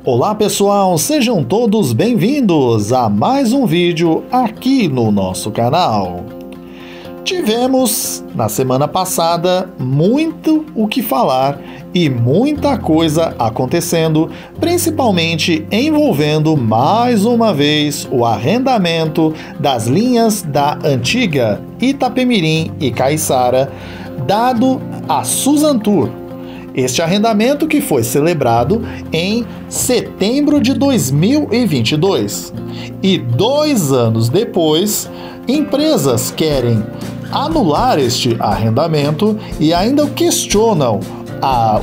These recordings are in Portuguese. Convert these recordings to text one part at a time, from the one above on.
Olá pessoal, sejam todos bem-vindos a mais um vídeo aqui no nosso canal. Tivemos, na semana passada, muito o que falar e muita coisa acontecendo, principalmente envolvendo mais uma vez o arrendamento das linhas da antiga Itapemirim e Caiçara, dado a Suzantur. Este arrendamento que foi celebrado em setembro de 2022. E 2 anos depois, empresas querem anular este arrendamento e ainda questionam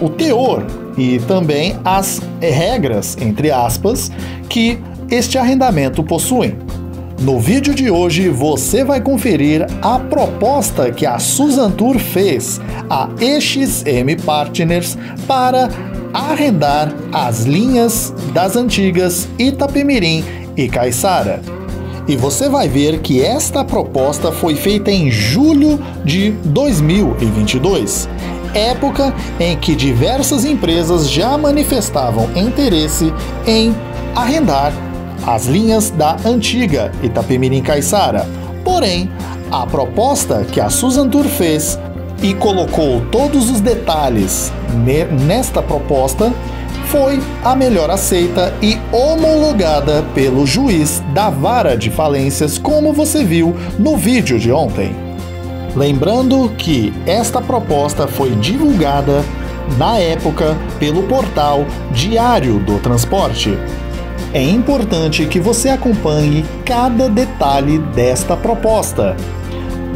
o teor e também as regras, entre aspas, que este arrendamento possui. No vídeo de hoje você vai conferir a proposta que a Suzantur fez à EXM Partners para arrendar as linhas das antigas Itapemirim e Caiçara. E você vai ver que esta proposta foi feita em julho de 2022, época em que diversas empresas já manifestavam interesse em arrendar as linhas da antiga Itapemirim Caiçara. Porém, a proposta que a Suzantur fez e colocou todos os detalhes nesta proposta foi a melhor aceita e homologada pelo juiz da Vara de Falências, como você viu no vídeo de ontem. Lembrando que esta proposta foi divulgada na época pelo portal Diário do Transporte. É importante que você acompanhe cada detalhe desta proposta,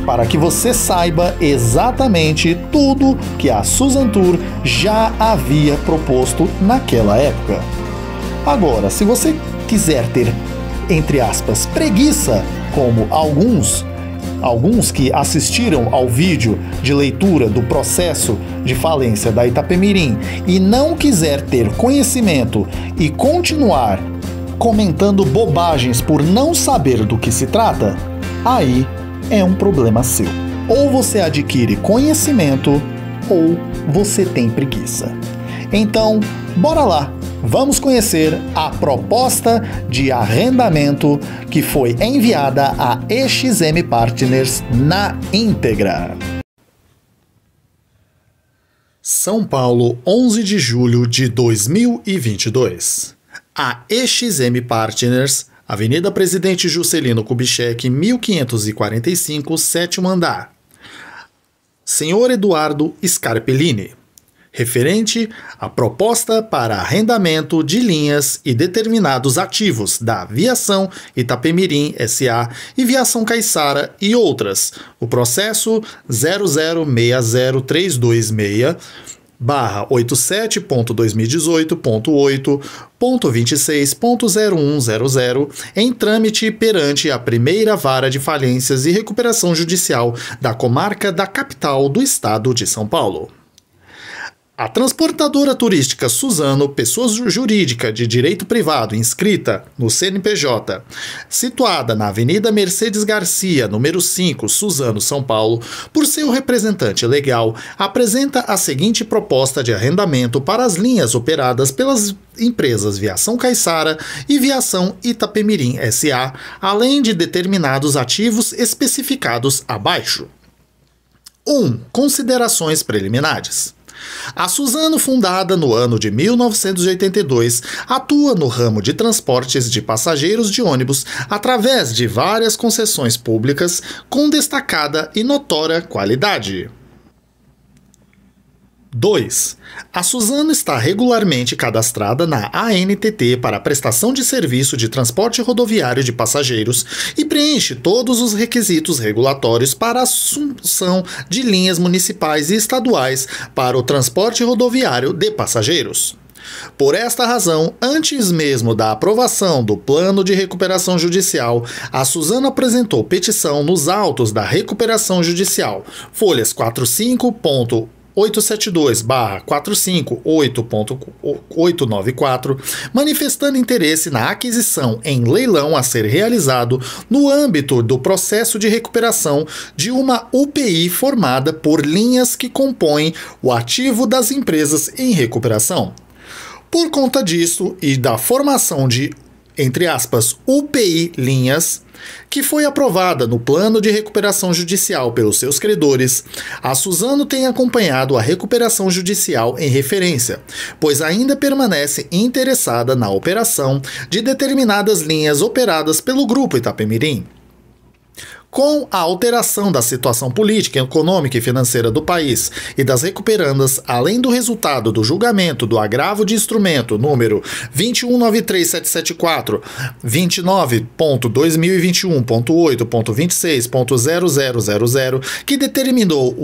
para que você saiba exatamente tudo que a Suzantur já havia proposto naquela época. Agora, se você quiser ter, entre aspas, preguiça, como alguns que assistiram ao vídeo de leitura do processo de falência da Itapemirim e não quiser ter conhecimento e continuar comentando bobagens por não saber do que se trata, aí é um problema seu. Ou você adquire conhecimento ou você tem preguiça. Então, bora lá! Vamos conhecer a proposta de arrendamento que foi enviada à EXM Partners na íntegra. São Paulo, 11 de julho de 2022. A EXM Partners, Avenida Presidente Juscelino Kubitschek, 1545, 7º andar. Senhor Eduardo Scarpellini. Referente à proposta para arrendamento de linhas e determinados ativos da Viação Itapemirim S.A. e Viação Caiçara e outras. O processo 0060326/87.2018.8.26.0100 em trâmite perante a primeira Vara de Falências e Recuperação Judicial da Comarca da Capital do Estado de São Paulo. A transportadora turística Suzano, pessoa jurídica de direito privado inscrita no CNPJ, situada na Avenida Mercedes Garcia, número 5, Suzano, São Paulo, por seu representante legal, apresenta a seguinte proposta de arrendamento para as linhas operadas pelas empresas Viação Caiçara e Viação Itapemirim S.A., além de determinados ativos especificados abaixo. 1. Considerações preliminares. A Suzano, fundada no ano de 1982, atua no ramo de transportes de passageiros de ônibus através de várias concessões públicas com destacada e notória qualidade. 2. A Suzano está regularmente cadastrada na ANTT para prestação de serviço de transporte rodoviário de passageiros e preenche todos os requisitos regulatórios para a assunção de linhas municipais e estaduais para o transporte rodoviário de passageiros. Por esta razão, antes mesmo da aprovação do Plano de Recuperação Judicial, a Suzano apresentou petição nos autos da Recuperação Judicial, folhas 45.872/458.894, manifestando interesse na aquisição em leilão a ser realizado no âmbito do processo de recuperação de uma UPI formada por linhas que compõem o ativo das empresas em recuperação. Por conta disso e da formação de, entre aspas, UPI linhas, que foi aprovada no plano de recuperação judicial pelos seus credores, a Suzano tem acompanhado a recuperação judicial em referência, pois ainda permanece interessada na operação de determinadas linhas operadas pelo Grupo Itapemirim. Com a alteração da situação política, econômica e financeira do país e das recuperandas, além do resultado do julgamento do agravo de instrumento número 2193774, 29.2021.8.26.0000, que determinou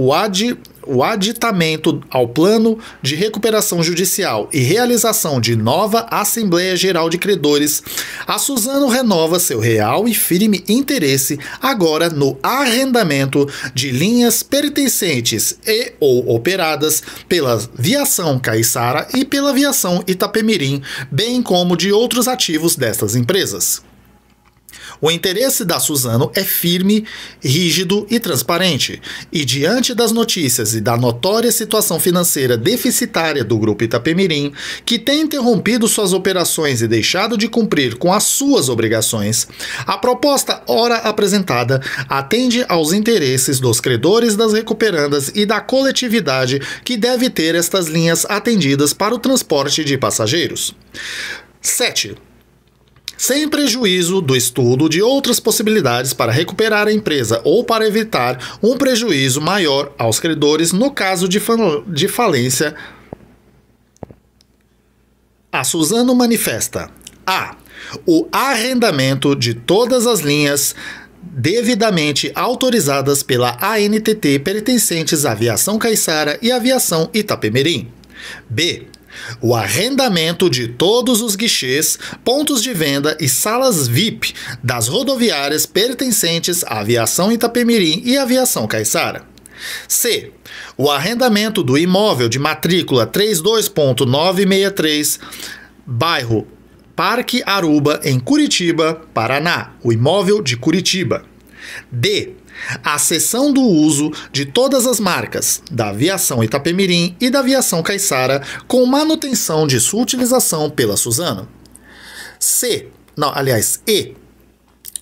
o aditamento ao plano de recuperação judicial e realização de nova Assembleia Geral de Credores, a Suzano renova seu real e firme interesse agora no arrendamento de linhas pertencentes e ou operadas pela Viação Caiçara e pela Viação Itapemirim, bem como de outros ativos destas empresas. O interesse da Suzano é firme, rígido e transparente, e diante das notícias e da notória situação financeira deficitária do Grupo Itapemirim, que tem interrompido suas operações e deixado de cumprir com as suas obrigações, a proposta ora apresentada atende aos interesses dos credores das recuperandas e da coletividade que deve ter estas linhas atendidas para o transporte de passageiros. 7. Sem prejuízo do estudo de outras possibilidades para recuperar a empresa ou para evitar um prejuízo maior aos credores no caso de falência, a Suzano manifesta a. O arrendamento de todas as linhas devidamente autorizadas pela ANTT pertencentes à Aviação Caiçara e Aviação Itapemirim. B. O arrendamento de todos os guichês, pontos de venda e salas VIP das rodoviárias pertencentes à Aviação Itapemirim e Aviação Caiçara. C. O arrendamento do imóvel de matrícula 32.963, bairro Parque Aruba, em Curitiba, Paraná, o imóvel de Curitiba. D. A cessão do uso de todas as marcas da Aviação Itapemirim e da Aviação Caiçara com manutenção de sua utilização pela Suzano. E.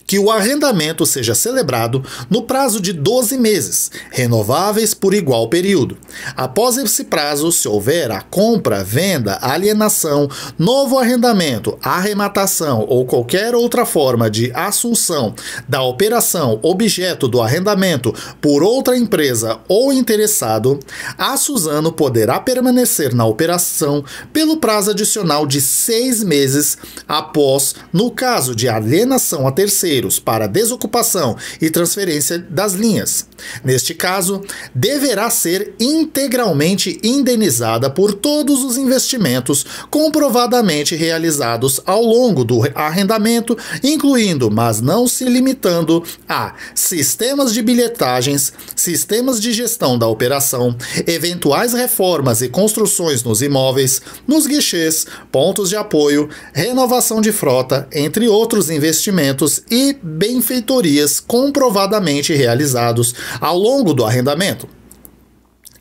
Que o arrendamento seja celebrado no prazo de 12 meses, renováveis por igual período. Após esse prazo, se houver a compra, venda, alienação, novo arrendamento, arrematação ou qualquer outra forma de assunção da operação objeto do arrendamento por outra empresa ou interessado, a Suzano poderá permanecer na operação pelo prazo adicional de 6 meses após, no caso de alienação a terceiro, para desocupação e transferência das linhas. Neste caso, deverá ser integralmente indenizada por todos os investimentos comprovadamente realizados ao longo do arrendamento, incluindo, mas não se limitando a sistemas de bilhetagens, sistemas de gestão da operação, eventuais reformas e construções nos imóveis, nos guichês, pontos de apoio, renovação de frota, entre outros investimentos e benfeitorias comprovadamente realizados ao longo do arrendamento.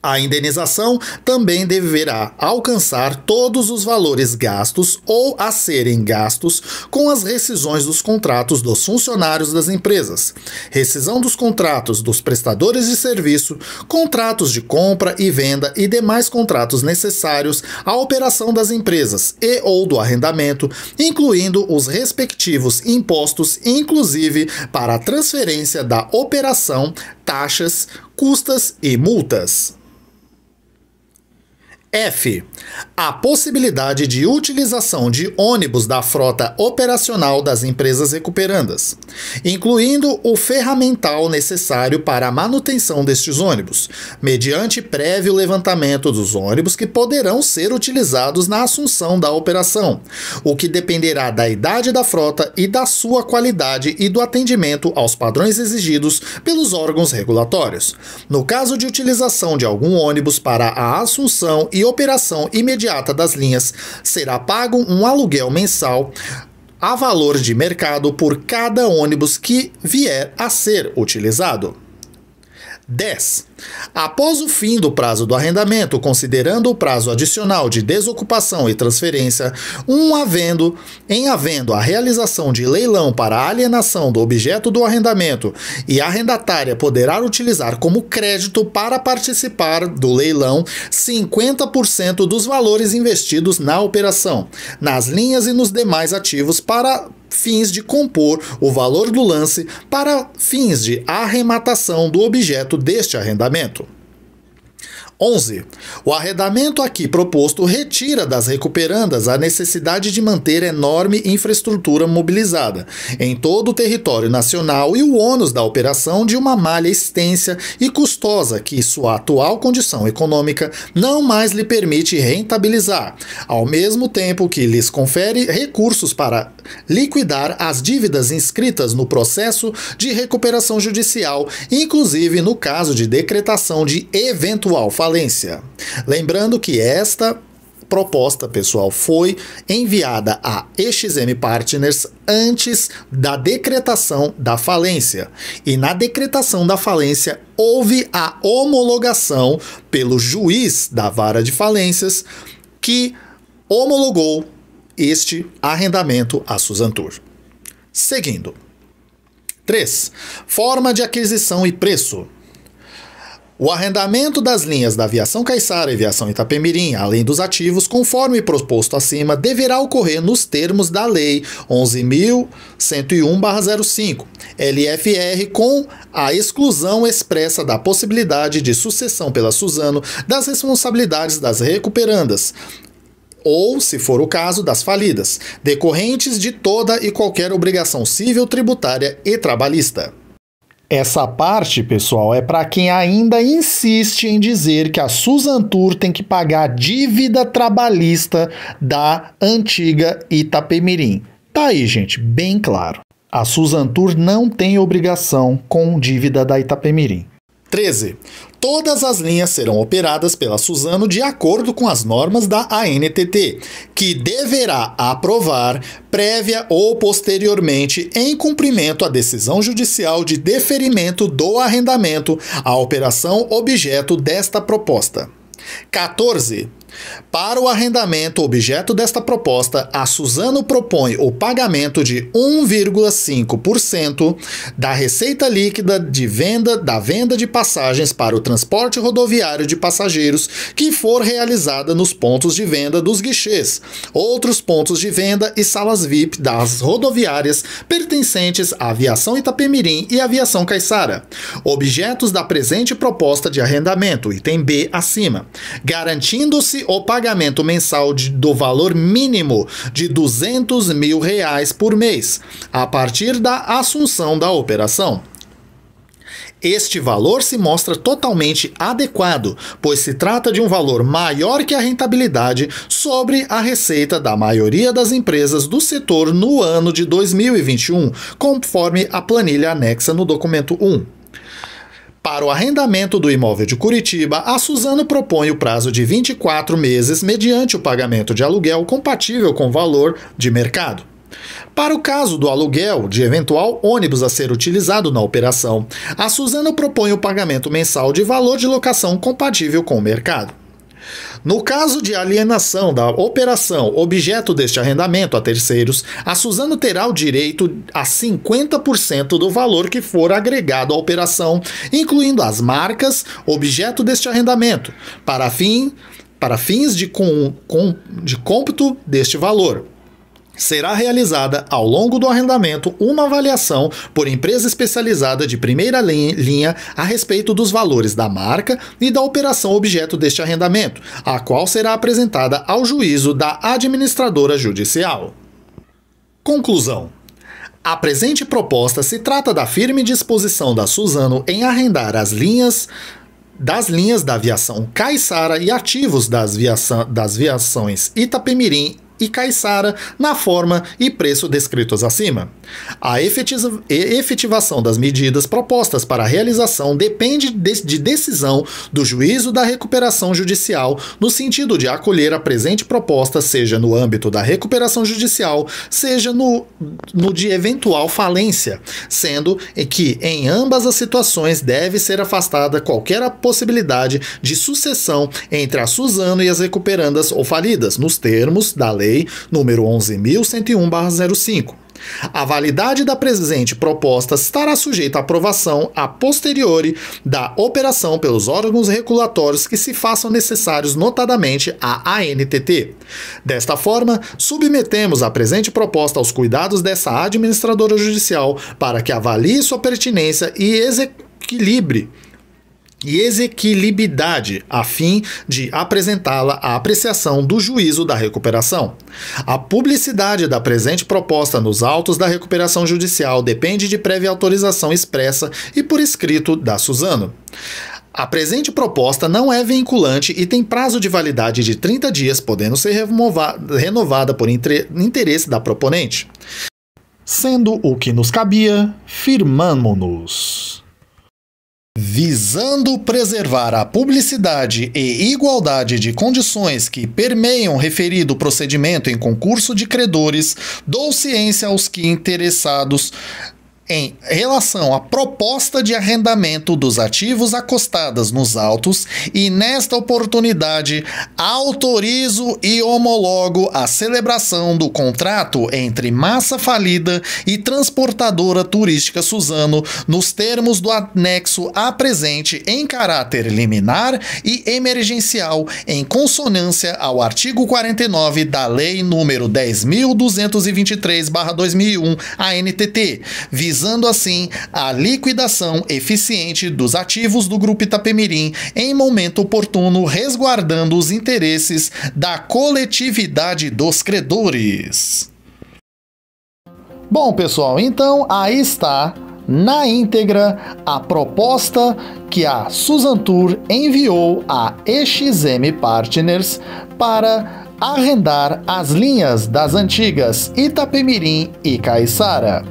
A indenização também deverá alcançar todos os valores gastos ou a serem gastos com as rescisões dos contratos dos funcionários das empresas, rescisão dos contratos dos prestadores de serviço, contratos de compra e venda e demais contratos necessários à operação das empresas e ou do arrendamento, incluindo os respectivos impostos, inclusive para a transferência da operação, taxas, custas e multas. F. A possibilidade de utilização de ônibus da frota operacional das empresas recuperandas, incluindo o ferramental necessário para a manutenção destes ônibus, mediante prévio levantamento dos ônibus que poderão ser utilizados na assunção da operação, o que dependerá da idade da frota e da sua qualidade e do atendimento aos padrões exigidos pelos órgãos regulatórios. No caso de utilização de algum ônibus para a assunção e operação imediata das linhas, será pago um aluguel mensal a valor de mercado por cada ônibus que vier a ser utilizado. 10. Após o fim do prazo do arrendamento, considerando o prazo adicional de desocupação e transferência, em havendo a realização de leilão para a alienação do objeto do arrendamento, e a arrendatária poderá utilizar como crédito para participar do leilão 50% dos valores investidos na operação, nas linhas e nos demais ativos para fins de compor o valor do lance para fins de arrematação do objeto deste arrendamento. 11. O arrendamento aqui proposto retira das recuperandas a necessidade de manter enorme infraestrutura mobilizada em todo o território nacional e o ônus da operação de uma malha extensa e custosa que sua atual condição econômica não mais lhe permite rentabilizar, ao mesmo tempo que lhes confere recursos para liquidar as dívidas inscritas no processo de recuperação judicial, inclusive no caso de decretação de eventual falência. Lembrando que esta proposta, pessoal, foi enviada a EXM Partners antes da decretação da falência. E na decretação da falência houve a homologação pelo juiz da vara de falências que homologou este arrendamento a Suzantur. Seguindo. 3. Forma de aquisição e preço. O arrendamento das linhas da Aviação Caiçara e Aviação Itapemirim, além dos ativos, conforme proposto acima, deverá ocorrer nos termos da Lei 11.101/05, LFR, com a exclusão expressa da possibilidade de sucessão pela Suzano das responsabilidades das recuperandas, ou, se for o caso, das falidas, decorrentes de toda e qualquer obrigação civil, tributária e trabalhista. Essa parte, pessoal, é para quem ainda insiste em dizer que a Suzantur tem que pagar a dívida trabalhista da antiga Itapemirim. Tá aí, gente, bem claro. A Suzantur não tem obrigação com dívida da Itapemirim. 13. Todas as linhas serão operadas pela Suzano de acordo com as normas da ANTT, que deverá aprovar, prévia ou posteriormente, em cumprimento à decisão judicial de deferimento do arrendamento, a operação objeto desta proposta. 14. Para o arrendamento objeto desta proposta, a Suzano propõe o pagamento de 1,5% da receita líquida da venda de passagens para o transporte rodoviário de passageiros que for realizada nos pontos de venda dos guichês, outros pontos de venda e salas VIP das rodoviárias pertencentes à Aviação Itapemirim e Aviação Caiçara, objetos da presente proposta de arrendamento, item B acima, garantindo-se o pagamento mensal do valor mínimo de R$200 mil por mês, a partir da assunção da operação. Este valor se mostra totalmente adequado, pois se trata de um valor maior que a rentabilidade sobre a receita da maioria das empresas do setor no ano de 2021, conforme a planilha anexa no documento 1. Para o arrendamento do imóvel de Curitiba, a Suzano propõe o prazo de 24 meses mediante o pagamento de aluguel compatível com o valor de mercado. Para o caso do aluguel de eventual ônibus a ser utilizado na operação, a Suzano propõe o pagamento mensal de valor de locação compatível com o mercado. No caso de alienação da operação objeto deste arrendamento a terceiros, a Suzano terá o direito a 50% do valor que for agregado à operação, incluindo as marcas objeto deste arrendamento, para fins de cômputo deste valor. Será realizada, ao longo do arrendamento, uma avaliação por empresa especializada de primeira linha a respeito dos valores da marca e da operação objeto deste arrendamento, a qual será apresentada ao juízo da administradora judicial. Conclusão. A presente proposta se trata da firme disposição da Suzano em arrendar as linhas da Aviação Caiçara e ativos das viações Itapemirim e Caiçara na forma e preço descritos acima. A efetivação das medidas propostas para a realização depende de decisão do juízo da recuperação judicial no sentido de acolher a presente proposta, seja no âmbito da recuperação judicial, seja no de eventual falência, sendo que em ambas as situações deve ser afastada qualquer possibilidade de sucessão entre a Suzano e as recuperandas ou falidas, nos termos da Lei nº 11.101/05. A validade da presente proposta estará sujeita à aprovação a posteriori da operação pelos órgãos regulatórios que se façam necessários, notadamente a ANTT. Desta forma, submetemos a presente proposta aos cuidados dessa administradora judicial para que avalie sua pertinência e exequilibridade, a fim de apresentá-la à apreciação do juízo da recuperação. A publicidade da presente proposta nos autos da recuperação judicial depende de prévia autorização expressa e por escrito da Suzano. A presente proposta não é vinculante e tem prazo de validade de 30 dias, podendo ser renovada por interesse da proponente. Sendo o que nos cabia, firmamo-nos. Visando preservar a publicidade e igualdade de condições que permeiam referido procedimento em concurso de credores, dou ciência aos que interessados em relação à proposta de arrendamento dos ativos acostadas nos autos e, nesta oportunidade, autorizo e homologo a celebração do contrato entre Massa Falida e Transportadora Turística Suzano nos termos do anexo a presente em caráter liminar e emergencial, em consonância ao artigo 49 da Lei nº 10.223/2001, ANTT, visando assim a liquidação eficiente dos ativos do Grupo Itapemirim em momento oportuno, resguardando os interesses da coletividade dos credores. Bom, pessoal, então aí está na íntegra a proposta que a Suzantur enviou a EXM Partners para arrendar as linhas das antigas Itapemirim e Caiçara.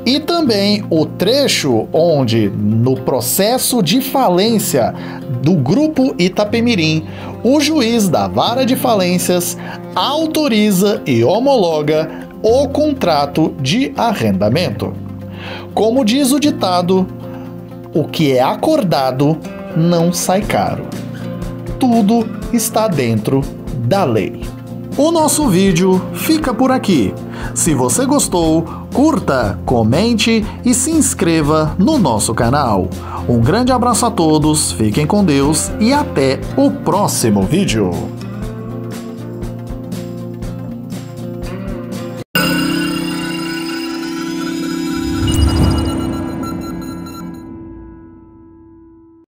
E também o trecho onde, no processo de falência do Grupo Itapemirim, o juiz da Vara de Falências autoriza e homologa o contrato de arrendamento. Como diz o ditado, o que é acordado não sai caro. Tudo está dentro da lei. O nosso vídeo fica por aqui. Se você gostou, curta, comente e se inscreva no nosso canal. Um grande abraço a todos, fiquem com Deus e até o próximo vídeo.